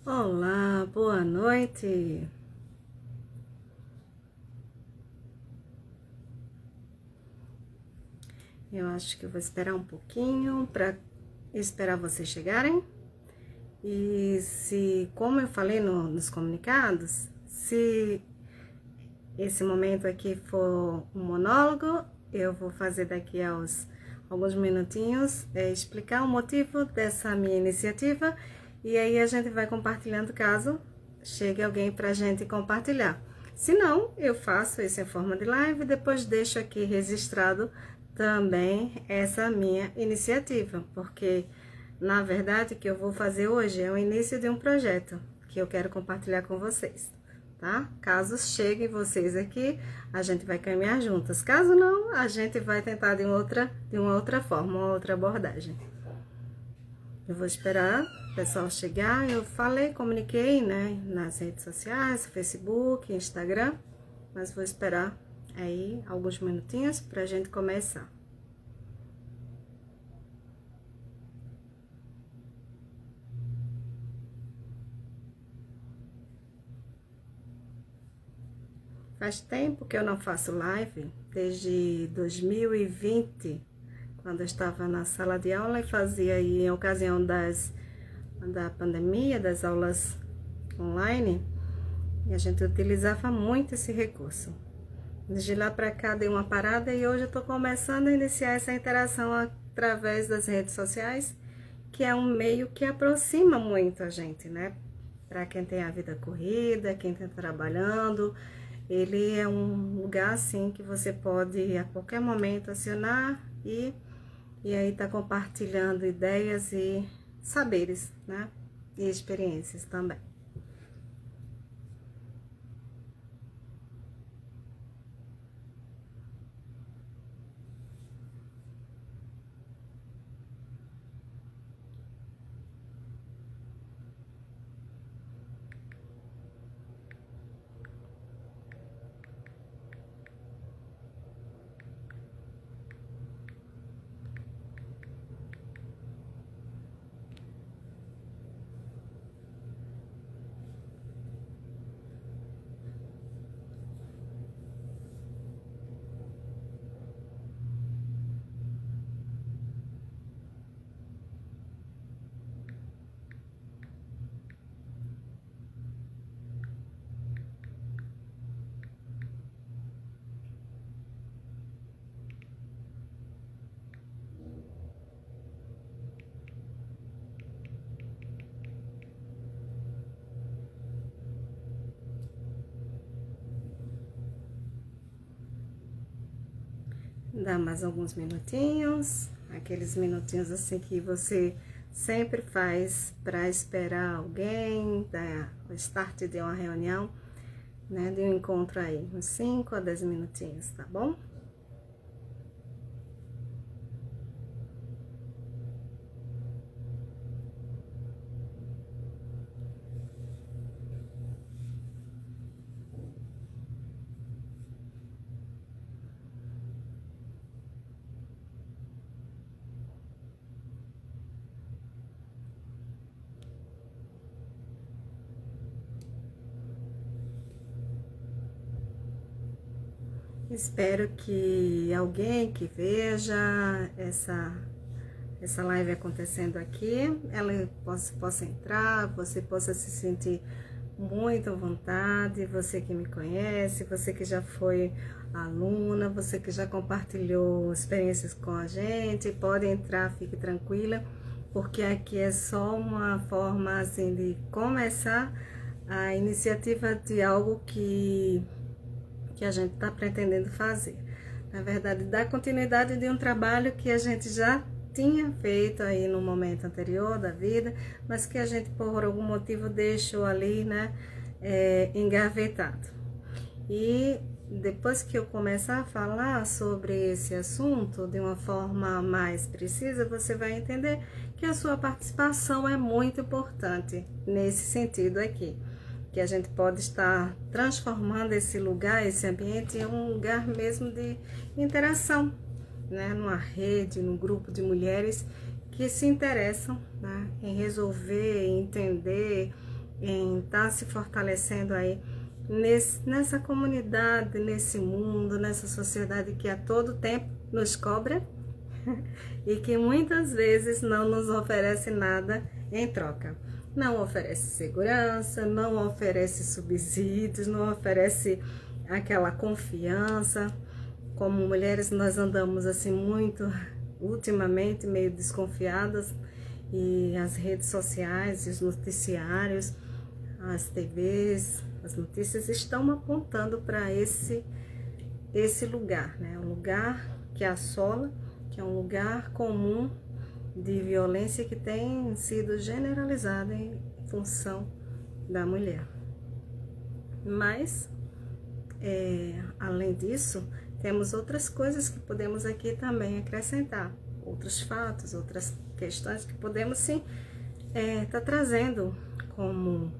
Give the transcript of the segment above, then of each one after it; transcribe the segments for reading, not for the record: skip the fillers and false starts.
Olá, boa noite. Eu acho que eu vou esperar um pouquinho para esperar vocês chegarem. E se, como eu falei nos comunicados, se esse momento aqui for um monólogo, eu vou fazer daqui aos alguns minutinhos explicar o motivo dessa minha iniciativa e aí a gente vai compartilhando caso chegue alguém para a gente compartilhar. Se não, eu faço isso em forma de live e depois deixo aqui registrado também essa minha iniciativa, porque na verdade o que eu vou fazer hoje é o início de um projeto que eu quero compartilhar com vocês, tá? Caso cheguem vocês aqui, a gente vai caminhar juntas. Caso não, a gente vai tentar de uma outra forma, uma outra abordagem. Eu vou esperar o pessoal chegar. Eu falei, comuniquei, né, nas redes sociais, Facebook, Instagram, mas vou esperar aí alguns minutinhos pra gente começar. Faz tempo que eu não faço live, desde 2020, quando eu estava na sala de aula e fazia aí em ocasião da pandemia, das aulas online, e a gente utilizava muito esse recurso. De lá para cá dei uma parada e hoje eu estou começando a iniciar essa interação através das redes sociais, que é um meio que aproxima muito a gente, né? Para quem tem a vida corrida, quem está trabalhando, ele é um lugar assim que você pode a qualquer momento acionar e aí tá compartilhando ideias e saberes, né? E experiências também. Dá mais alguns minutinhos, aqueles minutinhos assim que você sempre faz para esperar alguém, o start de uma reunião, né, de um encontro aí, uns 5 a 10 minutinhos, tá bom? Espero que alguém que veja essa live acontecendo aqui, ela possa entrar, você possa se sentir muito à vontade, você que me conhece, você que já foi aluna, você que já compartilhou experiências com a gente, pode entrar, fique tranquila, porque aqui é só uma forma assim de começar a iniciativa de algo que a gente está pretendendo fazer. Na verdade, dar continuidade de um trabalho que a gente já tinha feito aí no momento anterior da vida, mas que a gente por algum motivo deixou ali, né, engavetado. E depois que eu começar a falar sobre esse assunto de uma forma mais precisa, você vai entender que a sua participação é muito importante nesse sentido aqui, que a gente pode estar transformando esse lugar, esse ambiente em um lugar mesmo de interação, né? Numa rede, num grupo de mulheres que se interessam, né, em resolver, entender em estar se fortalecendo aí nessa comunidade, nesse mundo, nessa sociedade que a todo tempo nos cobra e que muitas vezes não nos oferece nada em troca. Não oferece segurança, não oferece subsídios, não oferece aquela confiança. Como mulheres, nós andamos assim muito, ultimamente, meio desconfiadas, e as redes sociais, os noticiários, as TVs, as notícias estão apontando para esse lugar, né? Um lugar que assola, que é um lugar comum de violência que tem sido generalizada em função da mulher. Mas, além disso, temos outras coisas que podemos aqui também acrescentar, outros fatos, outras questões que podemos sim tá trazendo como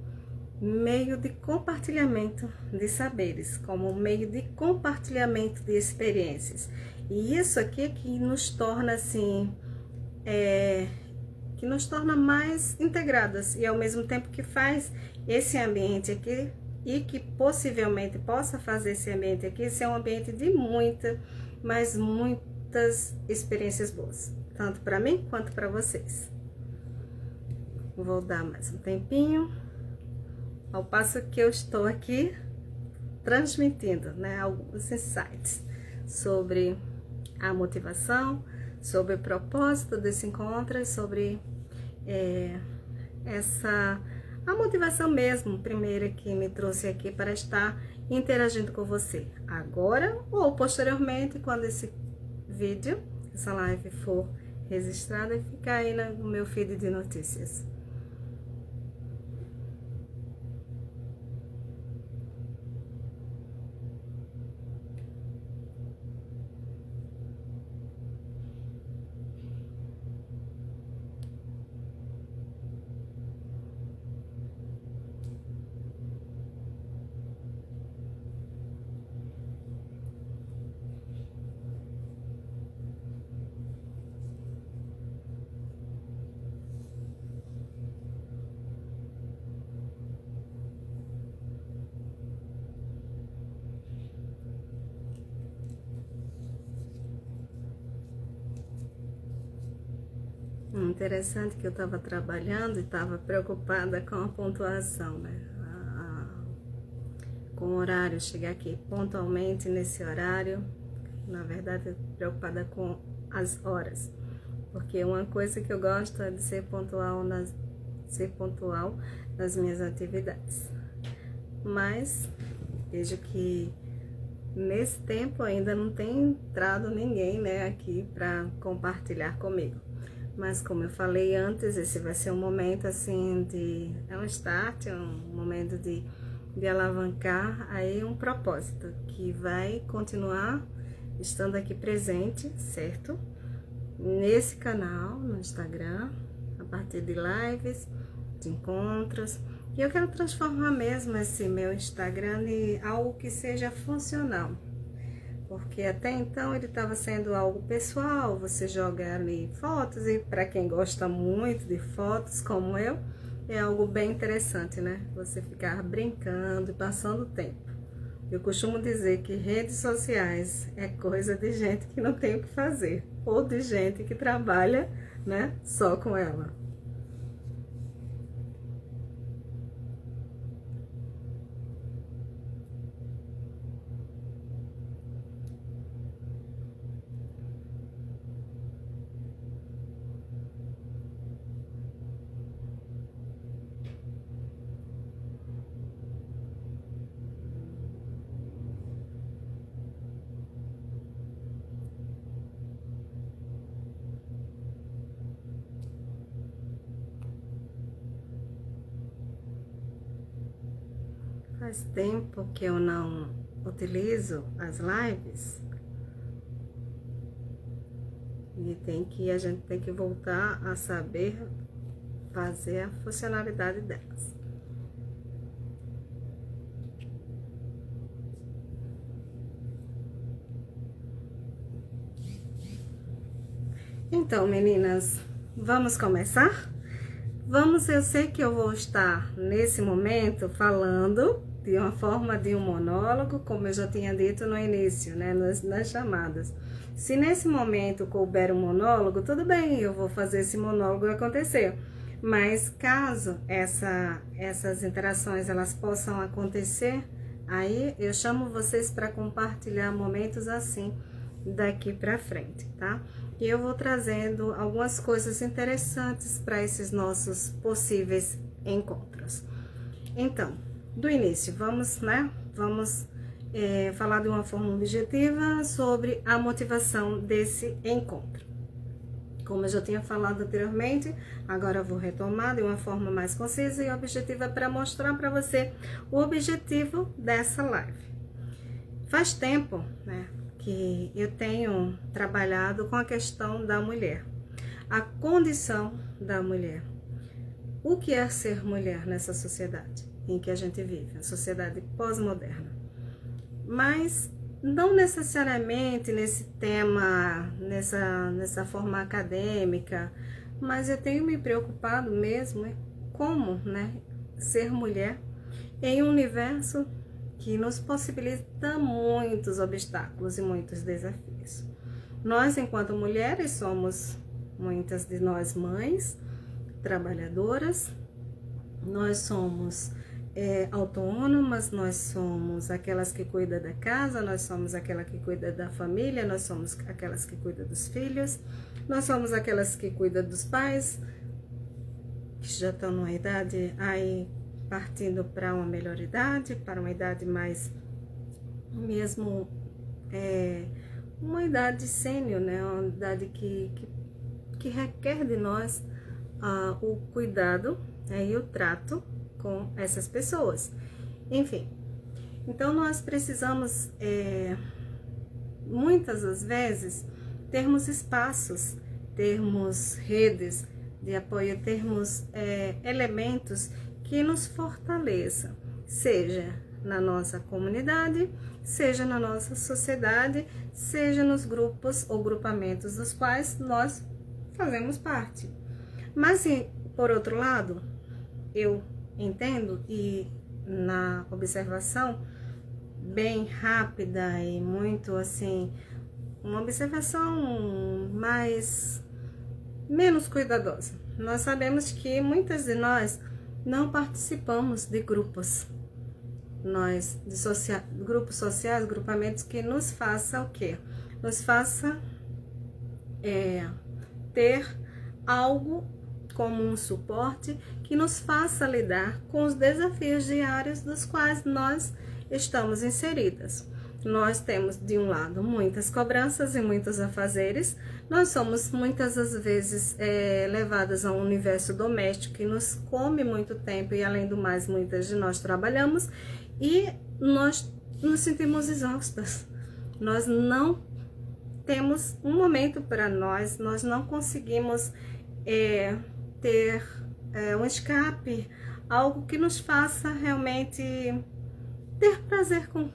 meio de compartilhamento de saberes, como meio de compartilhamento de experiências. E isso aqui é que nos torna assim, que nos torna mais integradas e ao mesmo tempo que faz esse ambiente aqui e que possivelmente possa fazer esse ambiente aqui ser um ambiente de mas muitas experiências boas, tanto para mim quanto para vocês. Vou dar mais um tempinho, ao passo que eu estou aqui transmitindo, né, alguns insights sobre a motivação, sobre o propósito desse encontro, sobre a motivação mesmo, primeira que me trouxe aqui para estar interagindo com você, agora ou posteriormente, quando esse vídeo, essa live for registrada e ficar aí no meu feed de notícias. Interessante que eu estava trabalhando e estava preocupada com a pontuação, né? Com o horário, chegar aqui pontualmente nesse horário. Na verdade, preocupada com as horas, porque uma coisa que eu gosto é de ser pontual nas minhas atividades. Mas vejo que nesse tempo ainda não tem entrado ninguém, né, aqui para compartilhar comigo. Mas como eu falei antes, esse vai ser um momento assim é um start, um momento de alavancar aí um propósito que vai continuar estando aqui presente, certo? Nesse canal, no Instagram, a partir de lives, de encontros. E eu quero transformar mesmo esse meu Instagram em algo que seja funcional. Porque até então ele estava sendo algo pessoal, você joga ali fotos, e para quem gosta muito de fotos, como eu, é algo bem interessante, né? Você ficar brincando e passando o tempo. Eu costumo dizer que redes sociais é coisa de gente que não tem o que fazer, ou de gente que trabalha, né, só com ela. Faz tempo que eu não utilizo as lives e a gente tem que voltar a saber fazer a funcionalidade delas. Então, meninas, vamos começar? eu sei que eu vou estar nesse momento falando de uma forma de um monólogo, como eu já tinha dito no início, né, nas chamadas. Se nesse momento couber um monólogo, tudo bem, eu vou fazer esse monólogo acontecer. Mas caso essas interações elas possam acontecer, aí eu chamo vocês para compartilhar momentos assim daqui para frente, tá? E eu vou trazendo algumas coisas interessantes para esses nossos possíveis encontros. Então, do início, vamos falar de uma forma objetiva sobre a motivação desse encontro. Como eu já tinha falado anteriormente, agora eu vou retomar de uma forma mais concisa e objetiva para mostrar para você o objetivo dessa live. Faz tempo, né, que eu tenho trabalhado com a questão da mulher, a condição da mulher. O que é ser mulher nessa sociedade em que a gente vive, a sociedade pós-moderna? Mas não necessariamente nesse tema, nessa forma acadêmica, mas eu tenho me preocupado mesmo como, né, ser mulher em um universo que nos possibilita muitos obstáculos e muitos desafios. Nós, enquanto mulheres, somos muitas de nós mães, trabalhadoras, nós somos autônomas, nós somos aquelas que cuidam da casa, nós somos aquela que cuida da família, nós somos aquelas que cuidam dos filhos, nós somos aquelas que cuidam dos pais, que já estão numa idade aí partindo para uma melhor idade, para uma idade mais mesmo uma idade sênior, né? Uma idade que requer de nós o cuidado, né, e o trato com essas pessoas. Enfim, então nós precisamos muitas das vezes termos espaços, termos redes de apoio, termos elementos que nos fortaleçam, seja na nossa comunidade, seja na nossa sociedade, seja nos grupos ou grupamentos dos quais nós fazemos parte. Mas, por outro lado, eu entendo, e na observação bem rápida e muito assim, uma observação menos cuidadosa, nós sabemos que muitas de nós não participamos de grupos, grupos sociais, grupamentos que nos faça o quê? Nos faça ter algo como um suporte que nos faça lidar com os desafios diários dos quais nós estamos inseridas. Nós temos, de um lado, muitas cobranças e muitos afazeres. Nós somos, muitas das vezes, levadas a um universo doméstico que nos come muito tempo e, além do mais, muitas de nós trabalhamos e nós nos sentimos exaustas. Nós não temos um momento para nós não conseguimos ter um escape, algo que nos faça realmente ter prazer com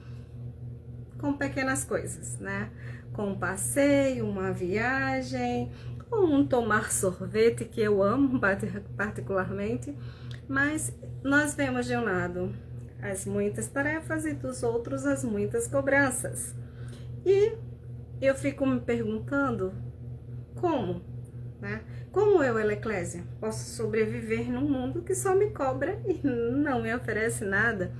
pequenas coisas, né? Com um passeio, uma viagem, com um tomar sorvete, que eu amo particularmente, mas nós vemos de um lado as muitas tarefas e dos outros as muitas cobranças. E eu fico me perguntando como, né? Como eu, Eclésia, posso sobreviver num mundo que só me cobra e não me oferece nada?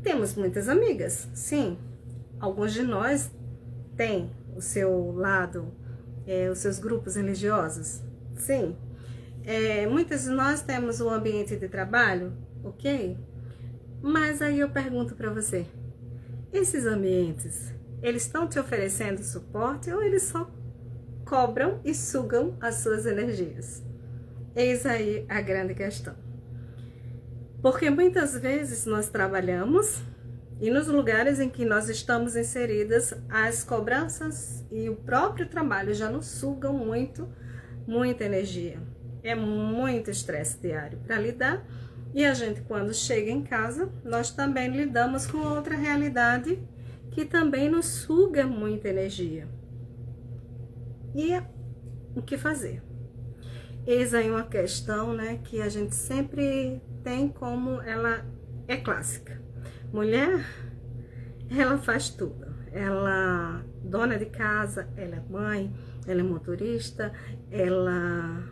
Temos muitas amigas, sim. Alguns de nós têm o seu lado, os seus grupos religiosos, sim. Muitas de nós temos um ambiente de trabalho, ok? Mas aí eu pergunto para você, esses ambientes, eles estão te oferecendo suporte ou eles só cobram e sugam as suas energias? Eis aí a grande questão. Porque muitas vezes nós trabalhamos e nos lugares em que nós estamos inseridas, as cobranças e o próprio trabalho já nos sugam muita energia. É muito estresse diário para lidar. E a gente, quando chega em casa, nós também lidamos com outra realidade que também nos suga muita energia. E o que fazer? Eis aí uma questão, né, que a gente sempre tem como ela é clássica. Mulher, ela faz tudo. Ela é dona de casa, ela é mãe, ela é motorista, ela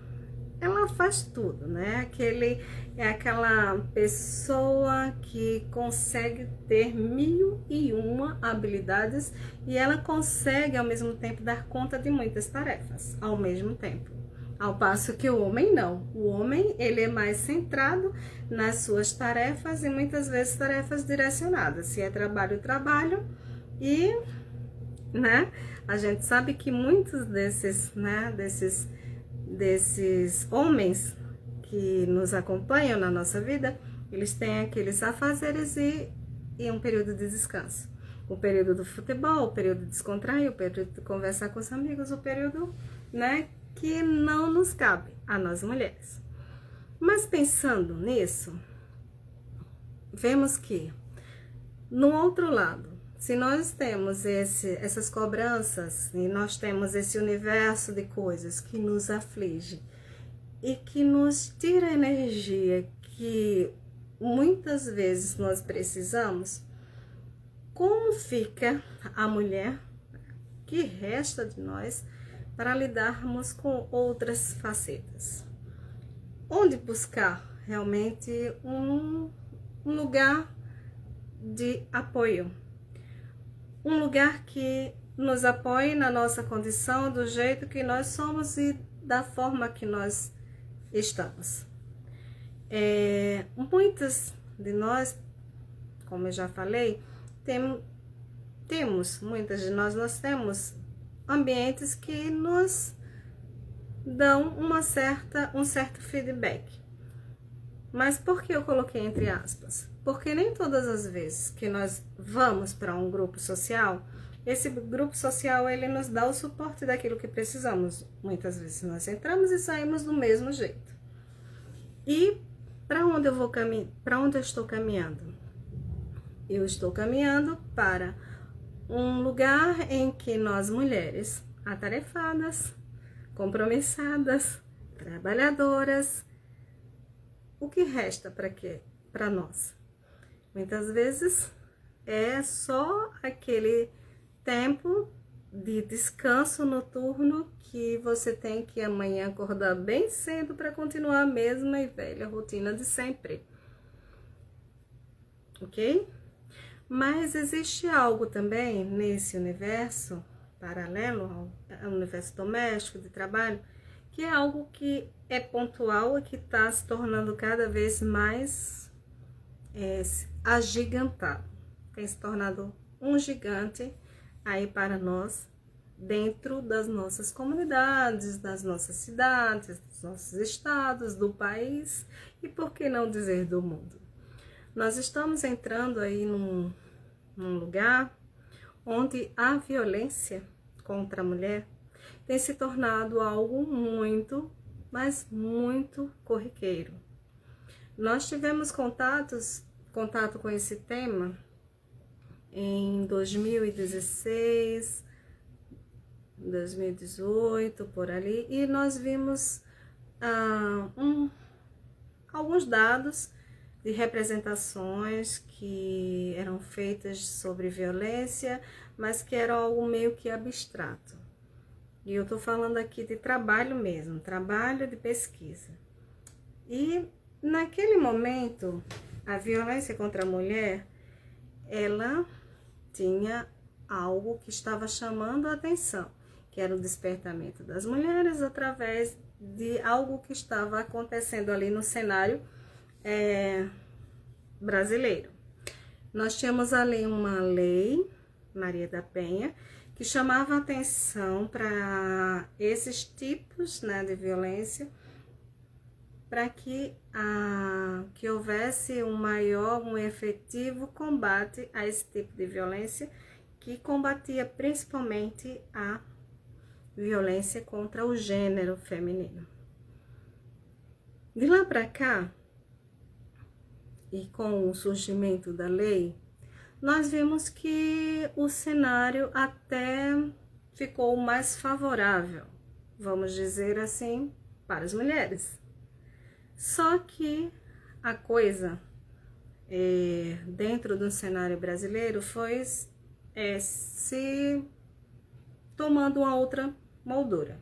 faz tudo, né? É aquela pessoa que consegue ter 1001 habilidades e ela consegue ao mesmo tempo dar conta de muitas tarefas ao mesmo tempo. Ao passo que o homem não. O homem, ele é mais centrado nas suas tarefas e muitas vezes tarefas direcionadas. Se é trabalho, trabalho e, né? A gente sabe que muitos desses, né, desses homens que nos acompanham na nossa vida, eles têm aqueles afazeres e um período de descanso. O período do futebol, o período de descontrair, o período de conversar com os amigos, o período, né, que não nos cabe a nós mulheres. Mas pensando nisso, vemos que, no outro lado, se nós temos essas cobranças e nós temos esse universo de coisas que nos aflige e que nos tira a energia que muitas vezes nós precisamos, como fica a mulher que resta de nós para lidarmos com outras facetas? Onde buscar realmente um lugar de apoio? Um lugar que nos apoie na nossa condição, do jeito que nós somos e da forma que nós estamos. Muitas de nós, como eu já falei, muitas de nós temos ambientes que nos dão um certo feedback. Mas por que eu coloquei entre aspas? Porque nem todas as vezes que nós vamos para um grupo social, esse grupo social ele nos dá o suporte daquilo que precisamos. Muitas vezes nós entramos e saímos do mesmo jeito. E para onde eu estou caminhando? Eu estou caminhando para um lugar em que nós mulheres atarefadas, compromissadas, trabalhadoras, o que resta para quê? Para nós. Muitas vezes é só aquele tempo de descanso noturno que você tem que amanhã acordar bem cedo para continuar a mesma e velha rotina de sempre. Ok? Mas existe algo também nesse universo paralelo ao universo doméstico, de trabalho, que é algo que é pontual e que está se tornando cada vez mais agigantado. Tem se tornado um gigante aí para nós, dentro das nossas comunidades, das nossas cidades, dos nossos estados, do país e, por que não dizer, do mundo. Nós estamos entrando aí num lugar onde a violência contra a mulher tem se tornado algo muito, mas muito corriqueiro. Nós tivemos contato com esse tema em 2016, 2018, por ali, e nós vimos alguns dados de representações que eram feitas sobre violência, mas que eram algo meio que abstrato. E eu tô falando aqui de trabalho mesmo, trabalho de pesquisa. E naquele momento, a violência contra a mulher, ela tinha algo que estava chamando a atenção, que era o despertamento das mulheres através de algo que estava acontecendo ali no cenário brasileiro. Nós tínhamos ali uma lei, Maria da Penha, que chamava atenção para esses tipos, né, de violência, para que houvesse um efetivo combate a esse tipo de violência, que combatia principalmente a violência contra o gênero feminino. De lá para cá, e com o surgimento da lei, nós vimos que o cenário até ficou mais favorável, vamos dizer assim, para as mulheres. Só que a coisa dentro do cenário brasileiro foi se tomando uma outra moldura.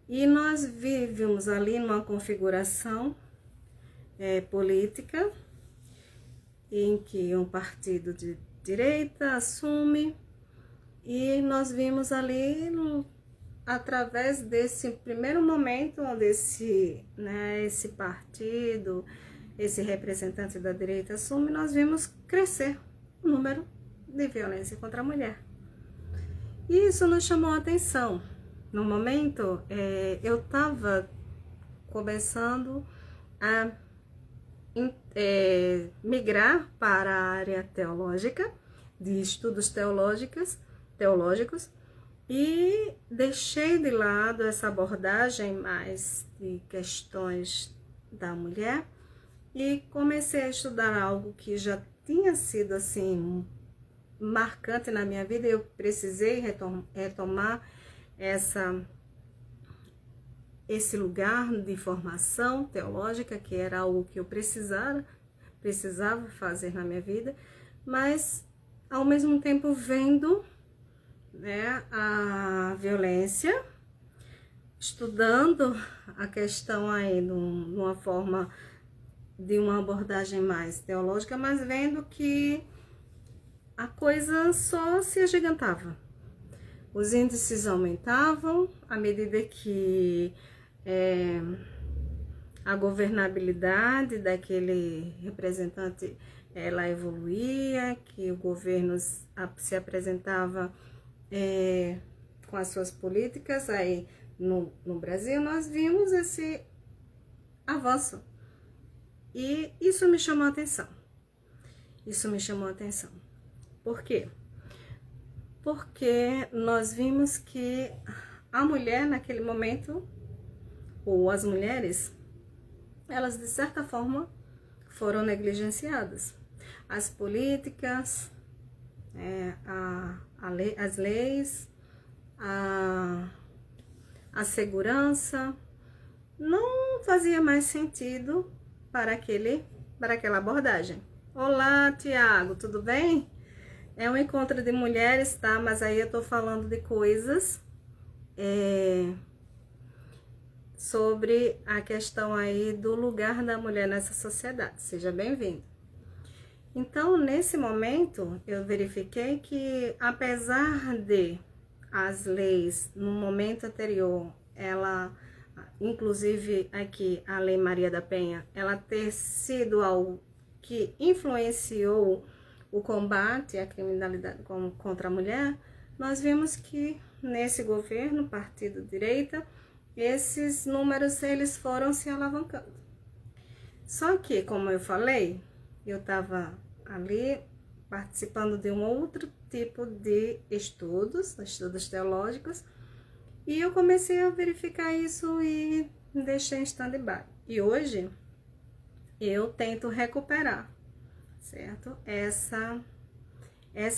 E nós vivemos ali numa configuração política em que um partido de direita assume, e nós vimos ali através desse primeiro momento onde esse partido, esse representante da direita assume, nós vimos crescer o número de violência contra a mulher. E isso nos chamou a atenção. No momento, eu estava começando a migrar para a área teológica, de estudos teológicos, e deixei de lado essa abordagem mais de questões da mulher e comecei a estudar algo que já tinha sido assim marcante na minha vida. Eu precisei retomar esse lugar de formação teológica, que era algo que eu precisava fazer na minha vida, mas ao mesmo tempo vendo a violência, estudando a questão aí numa forma de uma abordagem mais teológica, mas vendo que a coisa só se agigantava. Os índices aumentavam à medida que a governabilidade daquele representante ela evoluía, que o governo se apresentava com as suas políticas. Aí no Brasil nós vimos esse avanço e isso me chamou a atenção. Por quê? Porque nós vimos que a mulher naquele momento, ou as mulheres, elas de certa forma foram negligenciadas. As políticas, as leis, a segurança, não fazia mais sentido para aquela abordagem. Olá, Tiago, tudo bem? É um encontro de mulheres, tá? Mas aí eu tô falando de coisas sobre a questão aí do lugar da mulher nessa sociedade. Seja bem-vindo. Então, nesse momento, eu verifiquei que, apesar de as leis, no momento anterior, ela, inclusive aqui, a Lei Maria da Penha, ela ter sido algo que influenciou o combate à criminalidade contra a mulher, nós vimos que nesse governo, partido direita, esses números eles foram se alavancando. Só que, como eu falei, eu estava ali participando de um outro tipo de estudos teológicos, e eu comecei a verificar isso e deixei em stand-by. E hoje eu tento recuperar, certo? Essa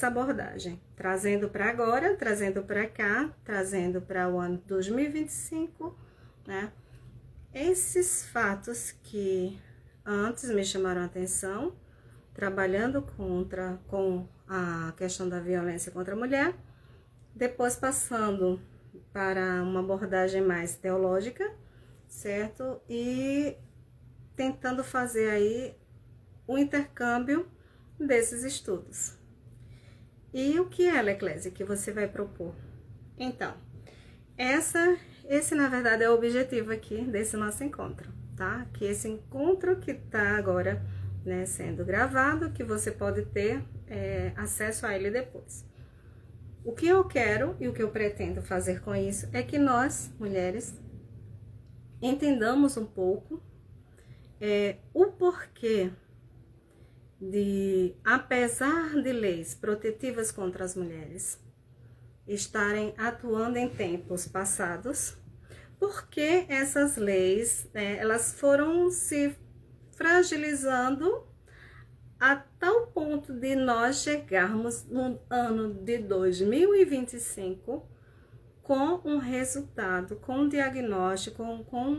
abordagem, trazendo para agora, trazendo para cá, trazendo para o ano 2025, né? Esses fatos que antes me chamaram a atenção, trabalhando com a questão da violência contra a mulher, depois passando para uma abordagem mais teológica, certo? E tentando fazer aí o intercâmbio desses estudos. E o que é, Eclésia, que você vai propor? Então, esse na verdade é o objetivo aqui desse nosso encontro, tá? Que esse encontro que tá agora, né, sendo gravado, que você pode ter acesso a ele depois. O que eu quero e o que eu pretendo fazer com isso é que nós, mulheres, entendamos um pouco o porquê de, apesar de leis protetivas contra as mulheres estarem atuando em tempos passados, porque essas leis elas foram se fragilizando a tal ponto de nós chegarmos no ano de 2025 com um resultado, com um diagnóstico, com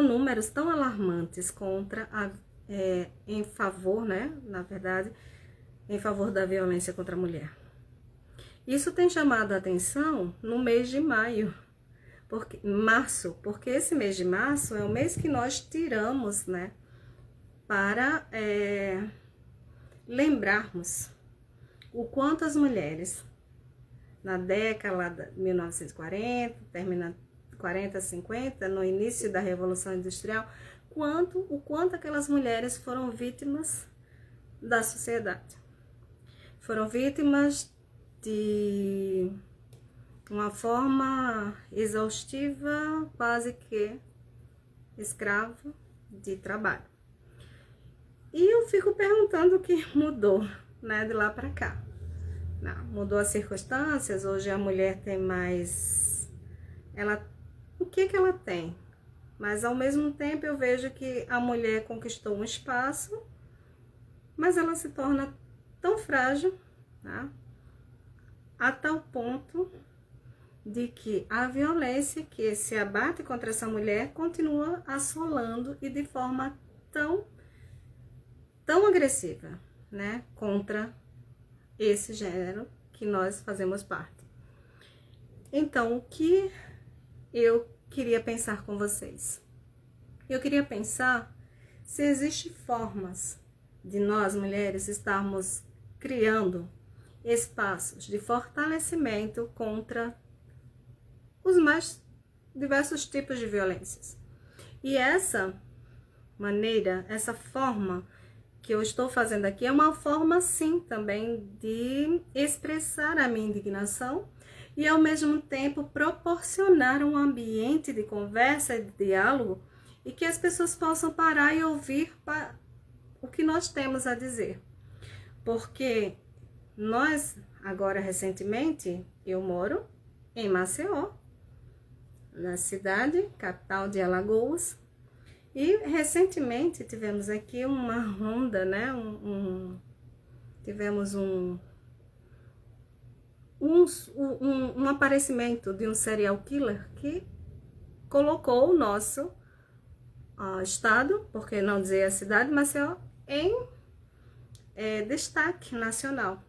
números tão alarmantes em favor, né, na verdade, em favor da violência contra a mulher. Isso tem chamado a atenção no mês de março, porque esse mês de março é o mês que nós tiramos, né, para lembrarmos o quanto as mulheres, na década de 1940, termina 40, 50, no início da Revolução Industrial, o quanto aquelas mulheres foram vítimas da sociedade. Foram vítimas de uma forma exaustiva, quase que escravo de trabalho. E eu fico perguntando o que mudou, né, de lá para cá. Não, mudou as circunstâncias, hoje a mulher tem mais... o que ela tem? Mas ao mesmo tempo eu vejo que a mulher conquistou um espaço, mas ela se torna tão frágil, tá? A tal ponto de que a violência que se abate contra essa mulher continua assolando e de forma tão agressiva, né, contra esse gênero que nós fazemos parte. Então, o que eu queria pensar com vocês? Eu queria pensar se existem formas de nós, mulheres, estarmos criando espaços de fortalecimento contra os mais diversos tipos de violências. E essa maneira, essa forma que eu estou fazendo aqui é uma forma, sim, também de expressar a minha indignação e, ao mesmo tempo, proporcionar um ambiente de conversa e de diálogo e que as pessoas possam parar e ouvir o que nós temos a dizer. Porque nós, agora, recentemente, eu moro em Maceió, na cidade, capital de Alagoas, e recentemente tivemos aqui uma ronda, né? Tivemos um aparecimento de um serial killer que colocou o nosso estado, por que não dizer a cidade de Maceió, em destaque nacional,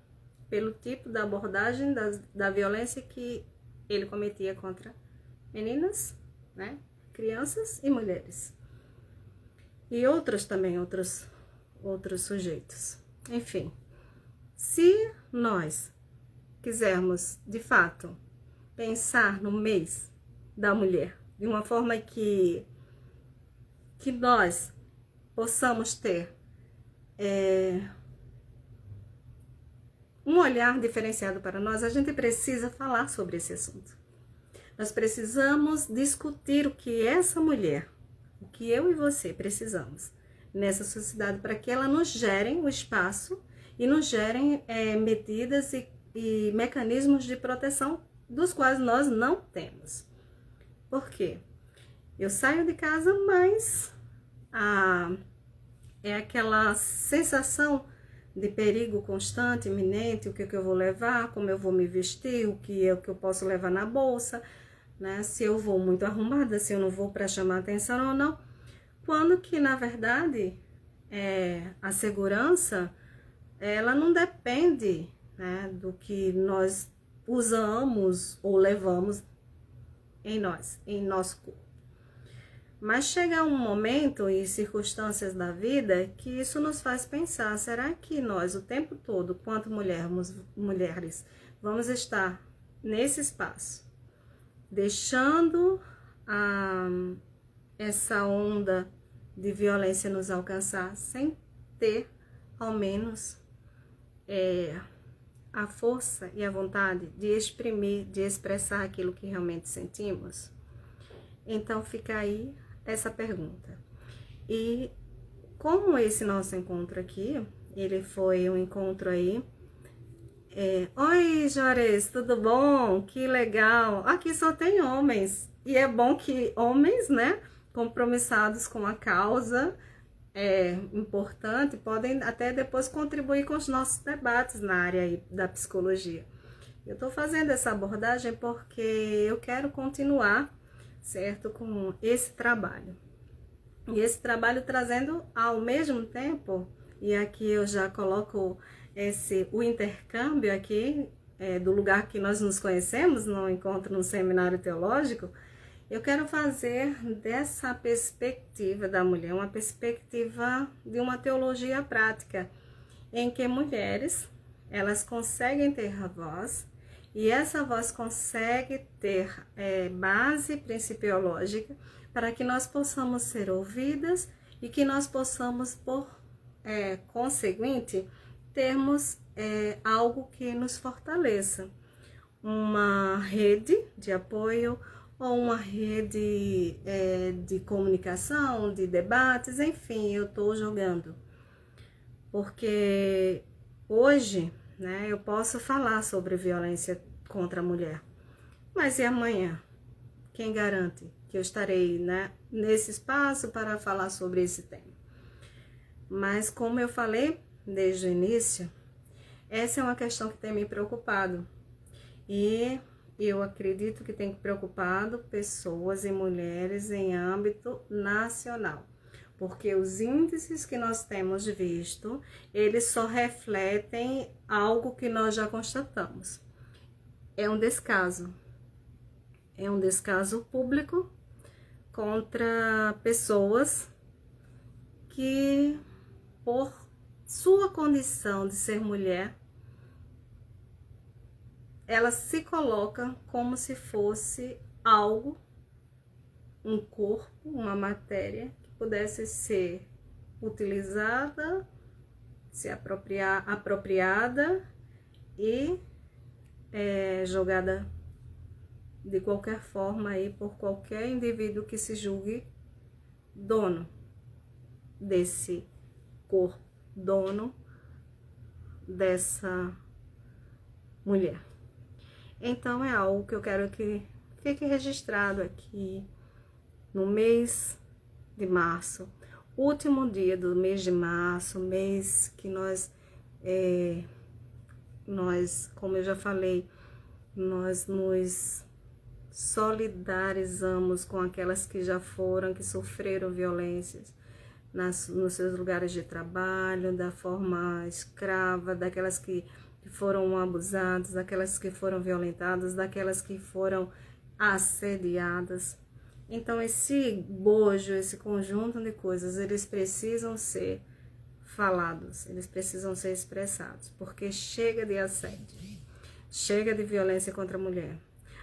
pelo tipo da abordagem da violência que ele cometia contra meninas, né? Crianças e mulheres. E outros sujeitos. Enfim, se nós quisermos, de fato, pensar no mês da mulher de uma forma que nós possamos ter um olhar diferenciado para nós, a gente precisa falar sobre esse assunto. Nós precisamos discutir o que essa mulher, o que eu e você precisamos nessa sociedade para que ela nos gere o espaço e nos gerem medidas e mecanismos de proteção dos quais nós não temos. Por quê? Eu saio de casa, mas é aquela sensação de perigo constante, iminente, o que eu vou levar, como eu vou me vestir, o que eu posso levar na bolsa, né? Se eu vou muito arrumada, se eu não vou para chamar atenção ou não. Quando que, na verdade, a segurança, ela não depende, né, do que nós usamos ou levamos em nosso corpo. Mas chega um momento e circunstâncias da vida que isso nos faz pensar, será que nós, o tempo todo, quanto mulheres, vamos estar nesse espaço, deixando essa onda de violência nos alcançar, sem ter, ao menos, a força e a vontade de exprimir, de expressar aquilo que realmente sentimos? Então fica aí essa pergunta. E como esse nosso encontro aqui, ele foi um encontro aí... Oi, Juarez, tudo bom? Que legal! Aqui só tem homens. E é bom que homens, né, compromissados com a causa importante, podem até depois contribuir com os nossos debates na área aí da psicologia. Eu estou fazendo essa abordagem porque eu quero continuar, certo, com esse trabalho. E esse trabalho trazendo ao mesmo tempo, e aqui eu já coloco o intercâmbio aqui, do lugar que nós nos conhecemos, no encontro no seminário teológico, eu quero fazer dessa perspectiva da mulher uma perspectiva de uma teologia prática, em que mulheres, elas conseguem ter a voz, e essa voz consegue ter base principiológica para que nós possamos ser ouvidas e que nós possamos, por conseguinte, termos algo que nos fortaleça. Uma rede de apoio ou uma rede de comunicação, de debates, enfim, eu estou jogando. Porque hoje, né, eu posso falar sobre violência contra a mulher, mas e amanhã? Quem garante que eu estarei, né, nesse espaço para falar sobre esse tema? Mas como eu falei desde o início, essa é uma questão que tem me preocupado. E eu acredito que tem preocupado pessoas e mulheres em âmbito nacional. Porque os índices que nós temos visto, eles só refletem algo que nós já constatamos. É um descaso. É um descaso público contra pessoas que, por sua condição de ser mulher, ela se coloca como se fosse algo, um corpo, uma matéria que pudesse ser utilizada, se apropriada e jogada de qualquer forma aí por qualquer indivíduo que se julgue dono desse corpo, dono dessa mulher. Então é algo que eu quero que fique registrado aqui no mês de março, último dia do mês de março, mês que nós, como eu já falei, nós nos solidarizamos com aquelas que já foram, que sofreram violências nos seus lugares de trabalho, da forma escrava, daquelas que foram abusadas, daquelas que foram violentadas, daquelas que foram assediadas. Então esse bojo, esse conjunto de coisas, eles precisam ser falados, eles precisam ser expressados, porque chega de assédio, chega de violência contra a mulher.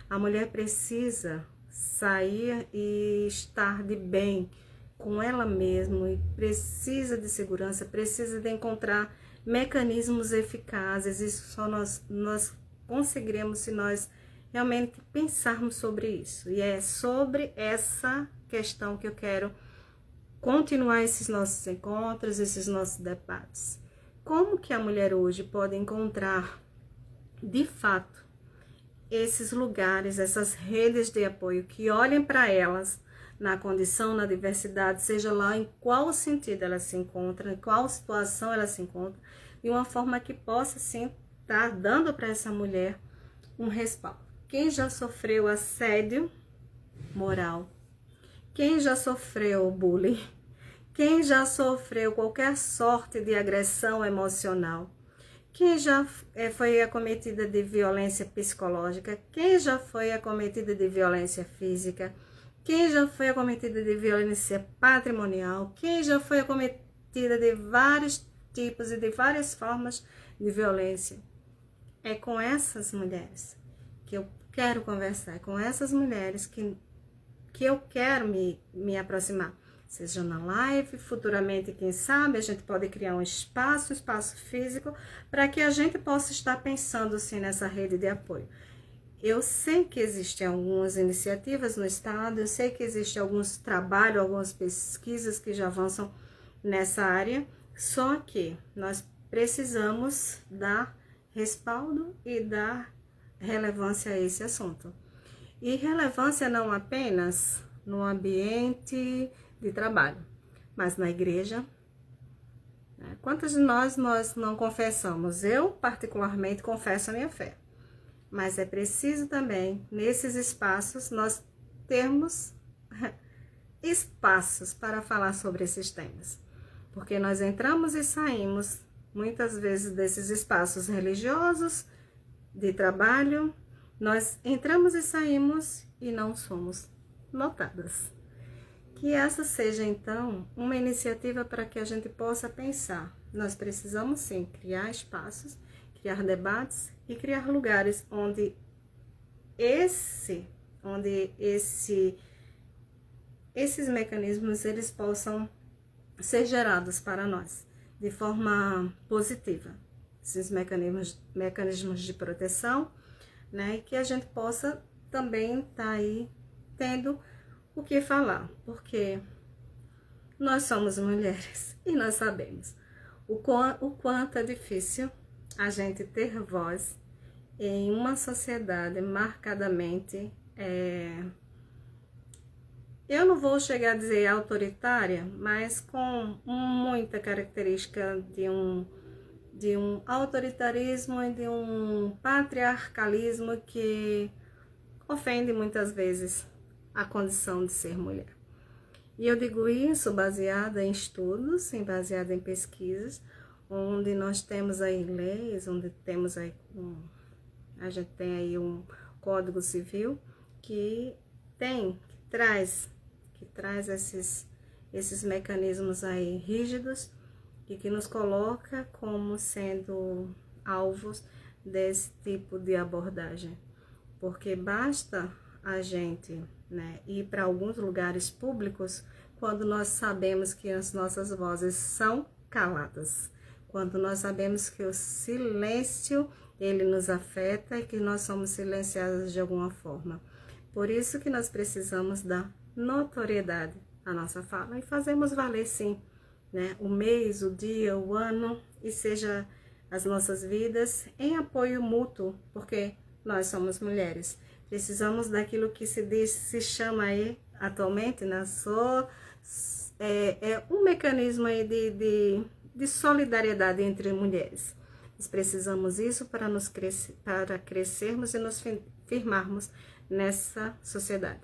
A mulher precisa sair e estar de bem com ela mesma, e precisa de segurança, precisa de encontrar mecanismos eficazes. Isso só nós conseguiremos se nós realmente pensarmos sobre isso. E é sobre essa questão que eu quero continuar esses nossos encontros, esses nossos debates. Como que a mulher hoje pode encontrar, de fato, esses lugares, essas redes de apoio que olhem para elas na condição, na diversidade, seja lá em qual sentido ela se encontra, em qual situação ela se encontra, de uma forma que possa, sim, estar dando para essa mulher um respaldo. Quem já sofreu assédio moral, quem já sofreu bullying, quem já sofreu qualquer sorte de agressão emocional, quem já foi acometida de violência psicológica, quem já foi acometida de violência física, quem já foi acometida de violência patrimonial, quem já foi acometida de vários tipos e de várias formas de violência. É com essas mulheres que eu quero conversar, é com essas mulheres que eu quero me aproximar. Seja na live, futuramente, quem sabe, a gente pode criar um espaço físico, para que a gente possa estar pensando, sim, nessa rede de apoio. Eu sei que existem algumas iniciativas no estado, eu sei que existem alguns trabalhos, algumas pesquisas que já avançam nessa área, só que nós precisamos dar respaldo e dar relevância a esse assunto. E relevância não apenas no ambiente de trabalho, mas na igreja. Quantas de nós não confessamos? Eu, particularmente, confesso a minha fé. mas é preciso também, nesses espaços, nós termos espaços para falar sobre esses temas. Porque nós entramos e saímos, muitas vezes, desses espaços religiosos, de trabalho, nós entramos e saímos e não somos notadas. Que essa seja, então, uma iniciativa para que a gente possa pensar. Nós precisamos, sim, criar espaços, criar debates e criar lugares onde esses mecanismos eles possam ser gerados para nós de forma positiva. Esses mecanismos de proteção, né? E que a gente possa também estar aí tendo o que falar, porque nós somos mulheres e nós sabemos o quanto é difícil a gente ter voz em uma sociedade marcadamente, eu não vou chegar a dizer autoritária, mas com muita característica de um autoritarismo e de um patriarcalismo que ofende muitas vezes a condição de ser mulher. E eu digo isso baseada em estudos, baseada em pesquisas, onde nós temos aí leis, onde temos aí a gente tem aí um Código Civil que traz esses mecanismos aí rígidos e que nos coloca como sendo alvos desse tipo de abordagem. Porque basta a gente, né, ir para alguns lugares públicos quando nós sabemos que as nossas vozes são caladas, quando nós sabemos que o silêncio ele nos afeta e que nós somos silenciados de alguma forma. Por isso que nós precisamos dar notoriedade à nossa fala e fazemos valer sim, né, o mês, o dia, o ano e seja as nossas vidas em apoio mútuo, porque nós somos mulheres. Precisamos daquilo que se chama aí atualmente, né? Um mecanismo aí de solidariedade entre mulheres. Nós precisamos disso para crescermos e nos firmarmos nessa sociedade,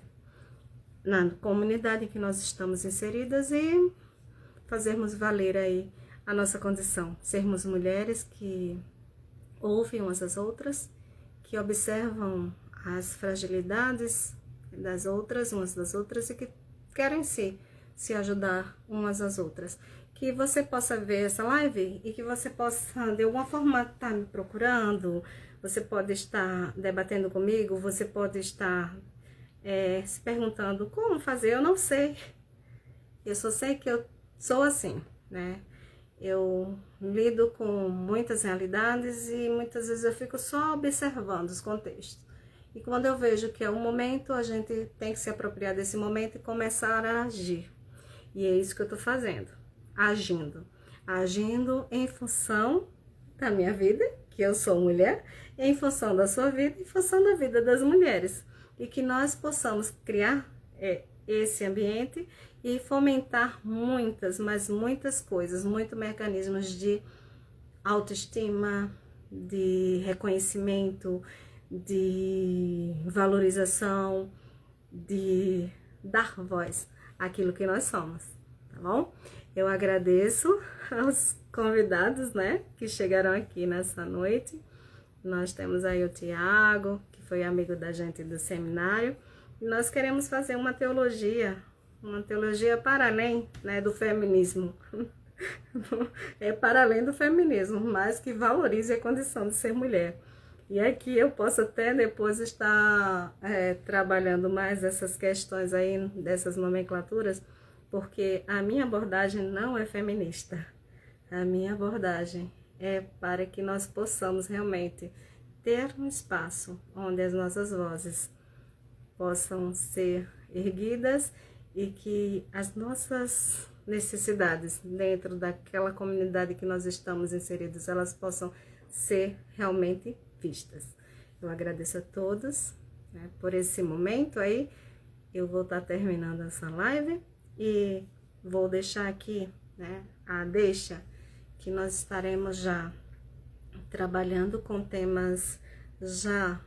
na comunidade em que nós estamos inseridas e fazermos valer aí a nossa condição. Sermos mulheres que ouvem umas às outras, que observam as fragilidades umas das outras e que querem se ajudar umas às outras. Que você possa ver essa live e que você possa, de alguma forma, estar me procurando, você pode estar debatendo comigo, você pode estar se perguntando como fazer, eu não sei. Eu só sei que eu sou assim, né? Eu lido com muitas realidades e muitas vezes eu fico só observando os contextos. E quando eu vejo que é um momento, a gente tem que se apropriar desse momento e começar a agir. E é isso que eu tô fazendo, agindo em função da minha vida, que eu sou mulher, em função da sua vida, em função da vida das mulheres. E que nós possamos criar esse ambiente e fomentar muitas, mas muitas coisas, muitos mecanismos de autoestima, de reconhecimento, de valorização, de dar voz àquilo que nós somos, tá bom? Eu agradeço aos convidados, né, que chegaram aqui nessa noite. Nós temos aí o Tiago, que foi amigo da gente do seminário, e nós queremos fazer uma teologia para além, né, do feminismo. Para além do feminismo, mas que valorize a condição de ser mulher. E aqui eu posso até depois estar trabalhando mais essas questões aí, dessas nomenclaturas, porque a minha abordagem não é feminista. A minha abordagem é para que nós possamos realmente ter um espaço onde as nossas vozes possam ser erguidas e que as nossas necessidades dentro daquela comunidade que nós estamos inseridos, elas possam ser realmente vistas. Eu agradeço a todos, né, por esse momento aí. Eu vou estar terminando essa live e vou deixar aqui, né, a deixa que nós estaremos já trabalhando com temas já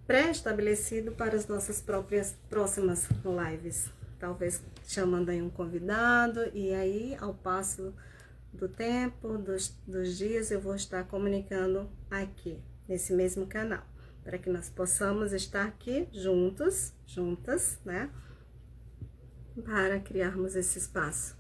pré-estabelecido para as nossas próximas lives. Talvez chamando aí um convidado, e aí, ao passo do tempo, dos dias, eu vou estar comunicando aqui, nesse mesmo canal, para que nós possamos estar aqui juntas, né? Para criarmos esse espaço.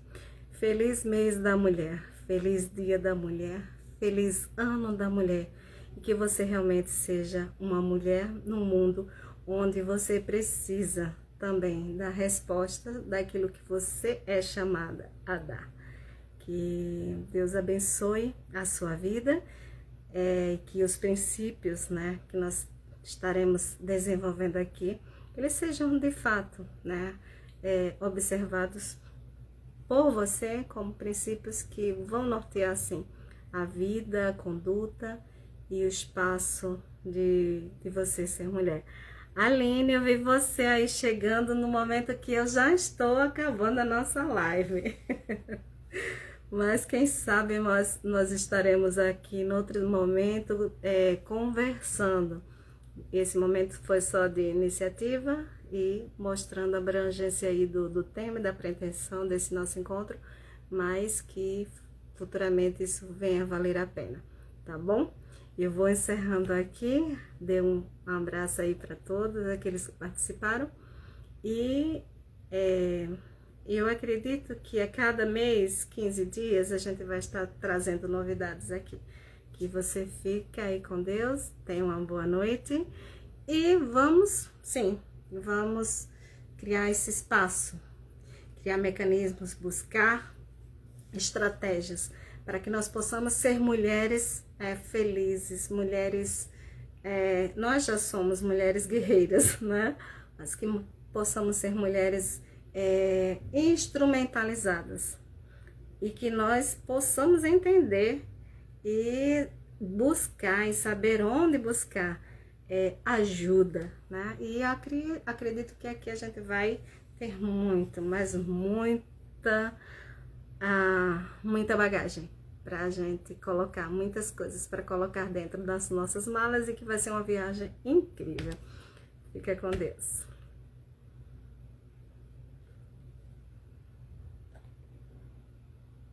Feliz mês da mulher, feliz dia da mulher, feliz ano da mulher. E que você realmente seja uma mulher no mundo onde você precisa também da resposta daquilo que você é chamada a dar. Que Deus abençoe a sua vida, que os princípios, né, que nós estaremos desenvolvendo aqui, eles sejam de fato, né, observados por você como princípios que vão nortear, assim, a vida, a conduta e o espaço de você ser mulher. Aline, eu vi você aí chegando no momento que eu já estou acabando a nossa live. Mas quem sabe nós estaremos aqui em outro momento conversando. Esse momento foi só de iniciativa e mostrando a abrangência aí do tema e da pretensão desse nosso encontro, mas que futuramente isso venha a valer a pena, tá bom? Eu vou encerrando aqui, dê um abraço aí para todos aqueles que participaram e eu acredito que a cada mês, 15 dias, a gente vai estar trazendo novidades aqui. Que você fique aí com Deus, tenha uma boa noite e vamos criar esse espaço, criar mecanismos, buscar estratégias para que nós possamos ser mulheres felizes, mulheres, nós já somos mulheres guerreiras, né? Mas que possamos ser mulheres instrumentalizadas e que nós possamos entender e buscar e saber onde buscar ajuda, né? E acredito que aqui a gente vai ter muita bagagem para a gente colocar, muitas coisas para colocar dentro das nossas malas e que vai ser uma viagem incrível. Fica com Deus.